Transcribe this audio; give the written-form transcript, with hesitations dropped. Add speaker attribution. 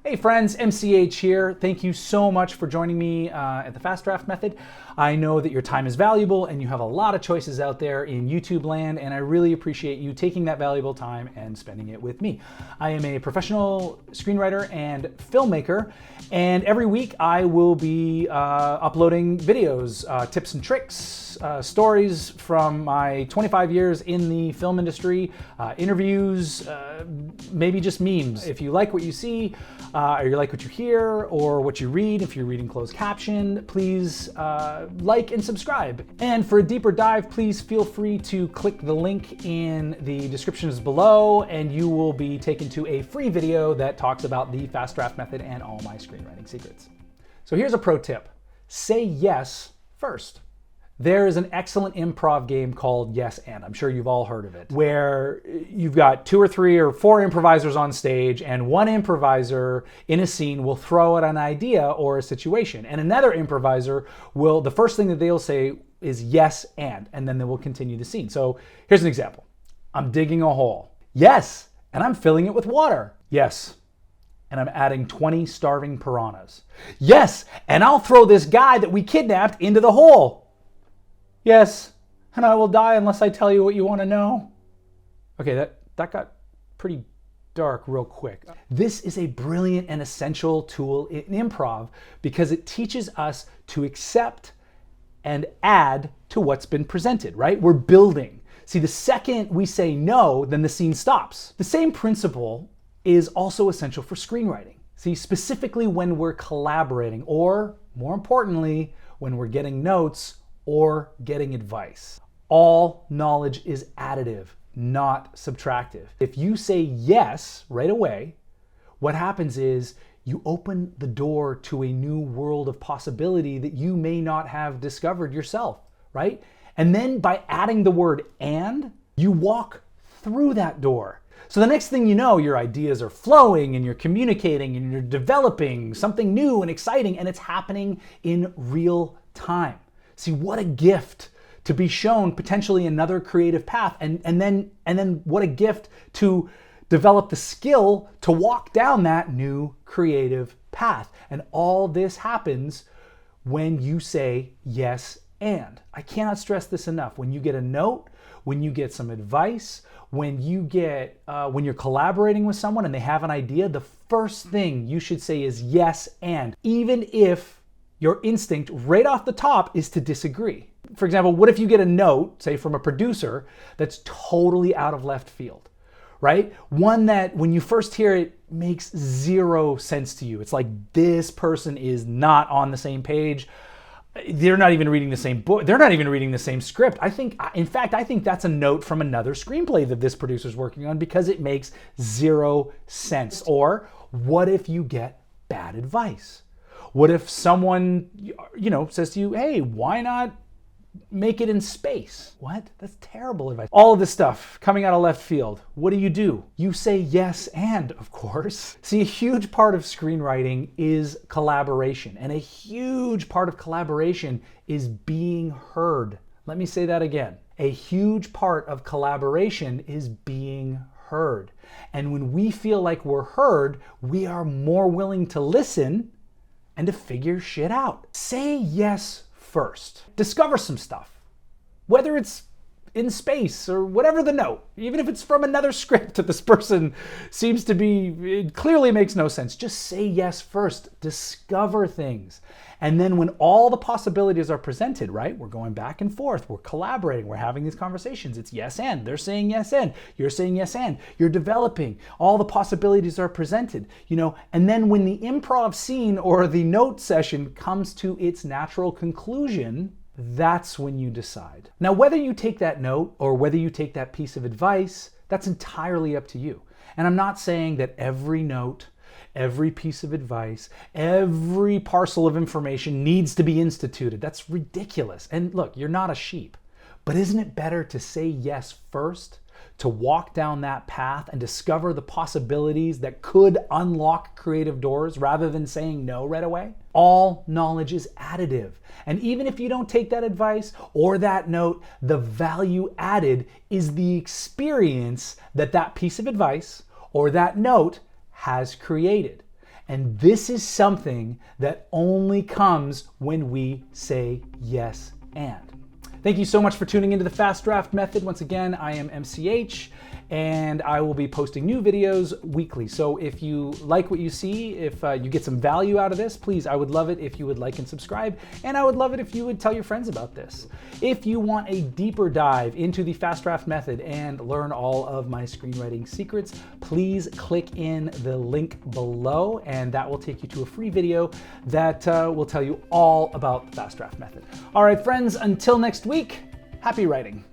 Speaker 1: Hey friends, MCH here. Thank you so much for joining me at the Fast Draft Method. I know that your time is valuable and you have a lot of choices out there in YouTube land, and I really appreciate you taking that valuable time and spending it with me. I am a professional screenwriter and filmmaker, and every week I will be uploading videos, tips and tricks, stories from my 25 years in the film industry, interviews, maybe just memes. If you like what you see, or you like what you hear or what you read, if you're reading closed caption, please like and subscribe. And for a deeper dive, please feel free to click the link in the descriptions below and you will be taken to a free video that talks about the Fast Draft Method and all my screenwriting secrets. So here's a pro tip. Say yes first. There is an excellent improv game called Yes and. I'm sure you've all heard of it, where you've got 2 or 3 or 4 improvisers on stage, and one improviser in a scene will throw out an idea or a situation, and another improviser will, the first thing that they'll say is yes and then they will continue the scene. So here's an example. I'm digging a hole. Yes, and I'm filling it with water. Yes, and I'm adding 20 starving piranhas. Yes, and I'll throw this guy that we kidnapped into the hole. Yes, and I will die unless I tell you what you want to know. Okay, that got pretty dark real quick. This is a brilliant and essential tool in improv because it teaches us to accept and add to what's been presented, right? We're building. See, the second we say no, then the scene stops. The same principle is also essential for screenwriting. See, specifically when we're collaborating, or more importantly, when we're getting notes or getting advice. All knowledge is additive, not subtractive. If you say yes right away, what happens is you open the door to a new world of possibility that you may not have discovered yourself, right? And then by adding the word and, you walk through that door. So the next thing you know, your ideas are flowing and you're communicating and you're developing something new and exciting, and it's happening in real time. See, what a gift to be shown potentially another creative path, and then what a gift to develop the skill to walk down that new creative path. And all this happens when you say yes and. I cannot stress this enough. When you get a note, when you get some advice, when you're collaborating with someone and they have an idea, the first thing you should say is yes and, even if your instinct right off the top is to disagree. For example, what if you get a note, say from a producer, that's totally out of left field, right? One that when you first hear it makes zero sense to you. It's like, this person is not on the same page. They're not even reading the same book. They're not even reading the same script. In fact, I think that's a note from another screenplay that this producer's working on because it makes zero sense. Or what if you get bad advice? What if someone, says to you, hey, why not make it in space? What? That's terrible advice. All of this stuff coming out of left field. What do? You say yes and, of course. See, a huge part of screenwriting is collaboration, and a huge part of collaboration is being heard. Let me say that again. A huge part of collaboration is being heard. And when we feel like we're heard, we are more willing to listen and to figure shit out. Say yes first. Discover some stuff. Whether it's in space or whatever the note, even if it's from another script that this person seems to be, it clearly makes no sense. Just say yes first. Discover things. And then when all the possibilities are presented, right? We're going back and forth. We're collaborating. We're having these conversations. It's yes and. They're saying yes and. You're saying yes and. You're developing. All the possibilities are presented, and then when the improv scene or the note session comes to its natural conclusion, that's when you decide. Now, whether you take that note or whether you take that piece of advice, that's entirely up to you. And I'm not saying that every note, every piece of advice, every parcel of information needs to be instituted. That's ridiculous. And look, you're not a sheep. But isn't it better to say yes first, to walk down that path and discover the possibilities that could unlock creative doors rather than saying no right away? All knowledge is additive. And even if you don't take that advice or that note, the value added is the experience that that piece of advice or that note has created. And this is something that only comes when we say yes and. Thank you so much for tuning into the Fast Draft Method. Once again, I am MCH, and I will be posting new videos weekly. So if you like what you see, if you get some value out of this, please, I would love it if you would like and subscribe, and I would love it if you would tell your friends about this. If you want a deeper dive into the Fast Draft Method and learn all of my screenwriting secrets, please click in the link below, and that will take you to a free video that will tell you all about the Fast Draft Method. All right, friends, until next week, happy writing.